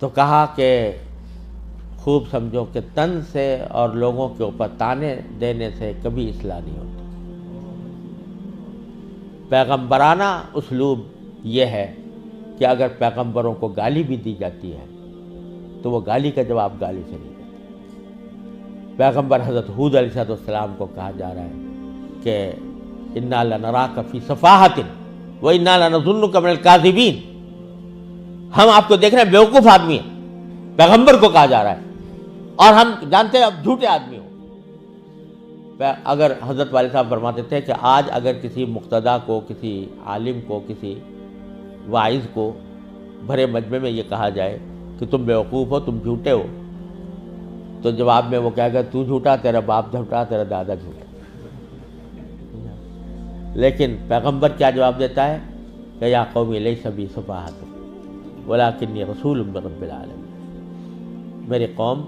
تو کہا کہ خوب سمجھو کہ تن سے اور لوگوں کے اوپر تانے دینے سے کبھی اصلاح نہیں ہوتی۔ پیغمبرانہ اسلوب یہ ہے کہ اگر پیغمبروں کو گالی بھی دی جاتی ہے تو وہ گالی کا جواب گالی سے نہیں دیتے۔ پیغمبر حضرت ہود علیہ السلام کو کہا جا رہا ہے کہ انا لنراک فی صفاحۃ و انا لنظنک من الکاذبین، ہم آپ کو دیکھ رہے ہیں بیوقوف آدمی ہیں، پیغمبر کو کہا جا رہا ہے، اور ہم جانتے ہیں اب جھوٹے آدمی ہو۔ اگر حضرت والد صاحب فرماتے تھے کہ آج اگر کسی مقتدی کو، کسی عالم کو، کسی واعظ کو بھرے مجمع میں یہ کہا جائے کہ تم بیوقوف ہو، تم جھوٹے ہو، تو جواب میں وہ کہے گا تو جھوٹا، تیرا باپ جھوٹا، تیرا دادا جھوٹا۔ لیکن پیغمبر کیا جواب دیتا ہے کہ یا قوم لیس بی صفاحۃ ولکنی رسول من رب العالمین، میری قوم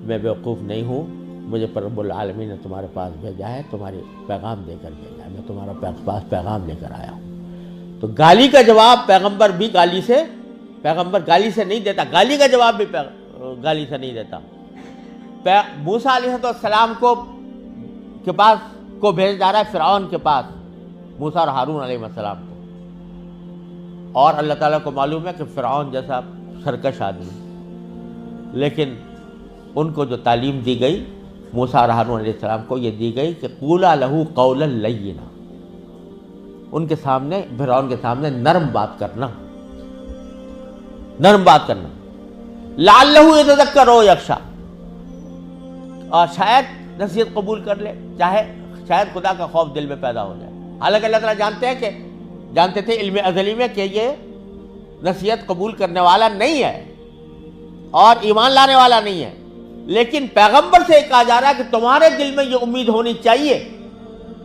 میں بیوقوف نہیں ہوں، مجھے پر رب العالمین نے تمہارے پاس بھیجا ہے، تمہاری پیغام دے کر بھیجا ہے، میں تمہارے پاس پیغام لے کر آیا ہوں۔ تو گالی کا جواب پیغمبر بھی پیغمبر گالی سے نہیں دیتا، گالی کا جواب بھی گالی سے نہیں دیتا۔ موسیٰ علیہ السلام کے پاس کو بھیج جا رہا ہے فرعون کے پاس، موسیٰ اور ہارون علیہ السلام کو، اور اللہ تعالیٰ کو معلوم ہے کہ فرعون جیسا سرکش آدمی، لیکن ان کو جو تعلیم دی گئی موسیٰ اور ہارون علیہ السلام کو یہ دی گئی کہ قولا لہ قولا لینا، ان کے سامنے، فرعون کے سامنے نرم بات کرنا، لعلہ یتذکر او یخشی، اور شاید نصیحت قبول کر لے، شاید خدا کا خوف دل میں پیدا ہو جائے۔ حالانکہ اللہ تعالیٰ جانتے تھے علم ازلی میں کہ یہ نصیحت قبول کرنے والا نہیں ہے اور ایمان لانے والا نہیں ہے، لیکن پیغمبر سے کہا جا رہا ہے کہ تمہارے دل میں یہ امید ہونی چاہیے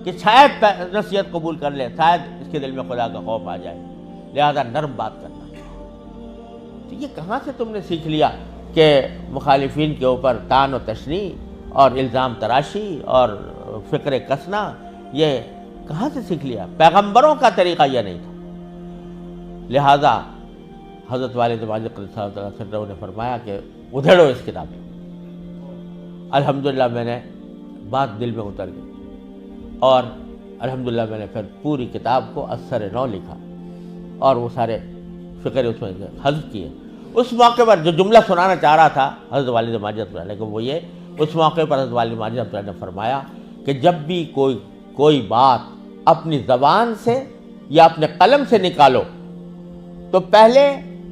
کہ شاید نصیحت قبول کر لے، شاید اس کے دل میں خدا کا خوف آ جائے، لہذا نرم بات کرنا۔ تو یہ کہاں سے تم نے سیکھ لیا کہ مخالفین کے اوپر طعن و تشنیع اور الزام تراشی اور فکر کسنا، یہ کہاں سے سیکھ لیا؟ پیغمبروں کا طریقہ یہ نہیں تھا۔ لہذا حضرت والد ماجد قدس اللہ تعالیٰ سرہ نے فرمایا کہ ادھیڑو اس کتاب کو۔ الحمدللہ میں نے بات دل میں اتر گئی، اور الحمدللہ میں نے پھر پوری کتاب کو اثر نو لکھا اور وہ سارے فکر اس میں حذف کیے۔ اس موقع پر جو جملہ سنانا چاہ رہا تھا حضرت والد ماجد اللہ کو، وہ یہ، اس موقع پر حضرت والد ماجد اللہ نے فرمایا کہ جب بھی کوئی بات اپنی زبان سے یا اپنے قلم سے نکالو تو پہلے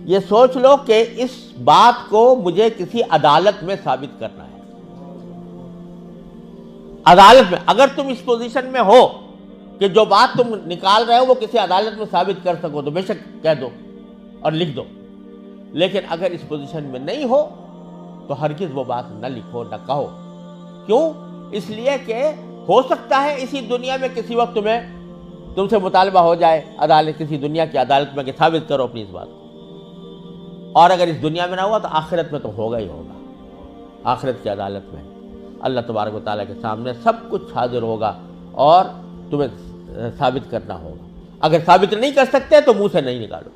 یہ سوچ لو کہ اس بات کو مجھے کسی عدالت میں ثابت کرنا ہے۔ عدالت میں اگر تم اس پوزیشن میں ہو کہ جو بات تم نکال رہے ہو وہ کسی عدالت میں ثابت کر سکو تو بے شک کہہ دو اور لکھ دو، لیکن اگر اس پوزیشن میں نہیں ہو تو ہرگز وہ بات نہ لکھو، نہ کہو۔ کیوں؟ اس لیے کہ ہو سکتا ہے اسی دنیا میں کسی وقت تم سے مطالبہ ہو جائے عدالت، کسی دنیا کی عدالت میں کہ ثابت کرو اپنی اس بات کو، اور اگر اس دنیا میں نہ ہوا تو آخرت میں تو ہوگا ہی ہوگا۔ آخرت کی عدالت میں اللہ تبارک و تعالیٰ کے سامنے سب کچھ حاضر ہوگا اور تمہیں ثابت کرنا ہوگا۔ اگر ثابت نہیں کر سکتے تو منہ سے نہیں نکالو۔